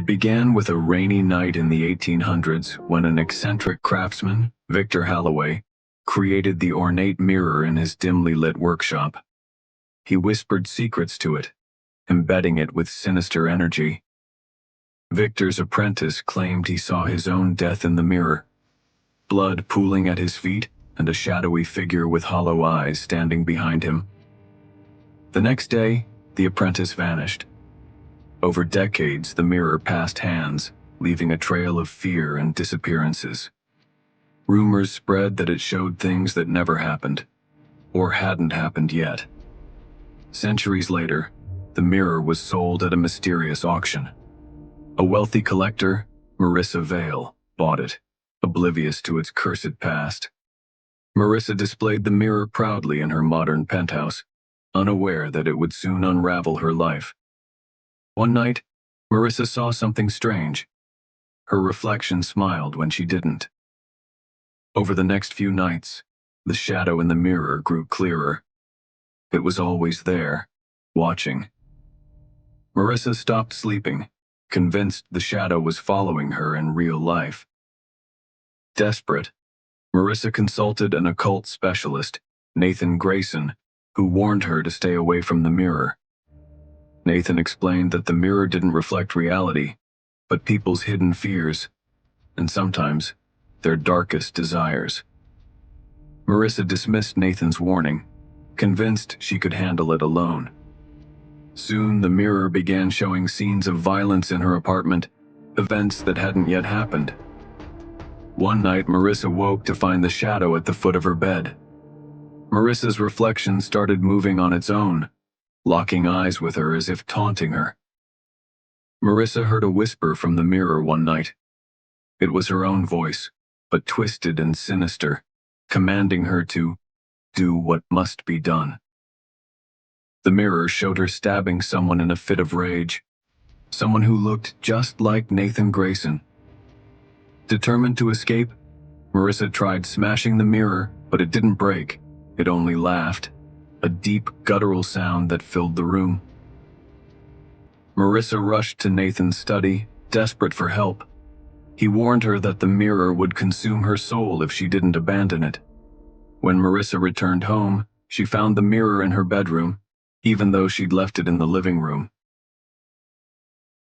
began with a rainy night in the 1800s when an eccentric craftsman, Victor Halloway, created the ornate mirror in his dimly lit workshop. He whispered secrets to it, embedding it with sinister energy. Victor's apprentice claimed he saw his own death in the mirror, blood pooling at his feet and a shadowy figure with hollow eyes standing behind him. The next day, the apprentice vanished. Over decades, the mirror passed hands, leaving a trail of fear and disappearances. Rumors spread that it showed things that never happened, or hadn't happened yet. Centuries later, the mirror was sold at a mysterious auction. A wealthy collector, Marissa Vale, bought it, oblivious to its cursed past. Marissa displayed the mirror proudly in her modern penthouse, unaware that it would soon unravel her life. One night, Marissa saw something strange. Her reflection smiled when she didn't. Over the next few nights, the shadow in the mirror grew clearer. It was always there, watching. Marissa stopped sleeping, convinced the shadow was following her in real life. Desperate, Marissa consulted an occult specialist, Nathan Grayson, who warned her to stay away from the mirror. Nathan explained that the mirror didn't reflect reality, but people's hidden fears, and sometimes their darkest desires. Marissa dismissed Nathan's warning, convinced she could handle it alone. Soon the mirror began showing scenes of violence in her apartment, events that hadn't yet happened. One night, Marissa woke to find the shadow at the foot of her bed. Marissa's reflection started moving on its own, locking eyes with her as if taunting her. Marissa heard a whisper from the mirror one night. It was her own voice, but twisted and sinister, commanding her to do what must be done. The mirror showed her stabbing someone in a fit of rage, someone who looked just like Nathan Grayson. Determined to escape, Marissa tried smashing the mirror, but it didn't break. It only laughed, a deep, guttural sound that filled the room. Marissa rushed to Nathan's study, desperate for help. He warned her that the mirror would consume her soul if she didn't abandon it. When Marissa returned home, she found the mirror in her bedroom, even though she'd left it in the living room.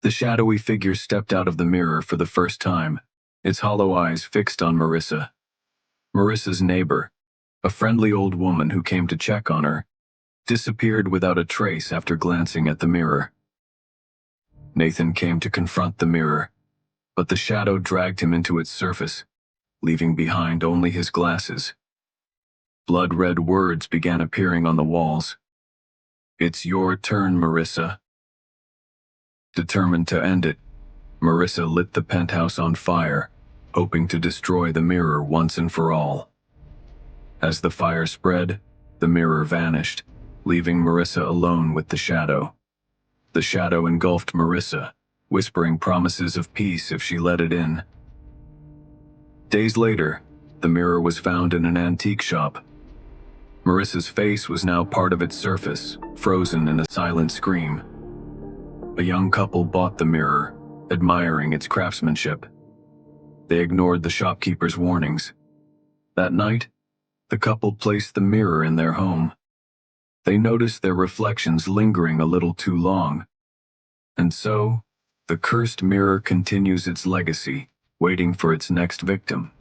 The shadowy figure stepped out of the mirror for the first time, its hollow eyes fixed on Marissa. Marissa's neighbor, a friendly old woman who came to check on her, disappeared without a trace after glancing at the mirror. Nathan came to confront the mirror, but the shadow dragged him into its surface, leaving behind only his glasses. Blood-red words began appearing on the walls. "It's your turn, Marissa." Determined to end it, Marissa lit the penthouse on fire, hoping to destroy the mirror once and for all. As the fire spread, the mirror vanished, leaving Marissa alone with the shadow. The shadow engulfed Marissa, whispering promises of peace if she let it in. Days later, the mirror was found in an antique shop. Marissa's face was now part of its surface, frozen in a silent scream. A young couple bought the mirror, admiring its craftsmanship. They ignored the shopkeeper's warnings. That night, the couple placed the mirror in their home. They noticed their reflections lingering a little too long. And so, the cursed mirror continues its legacy, waiting for its next victim.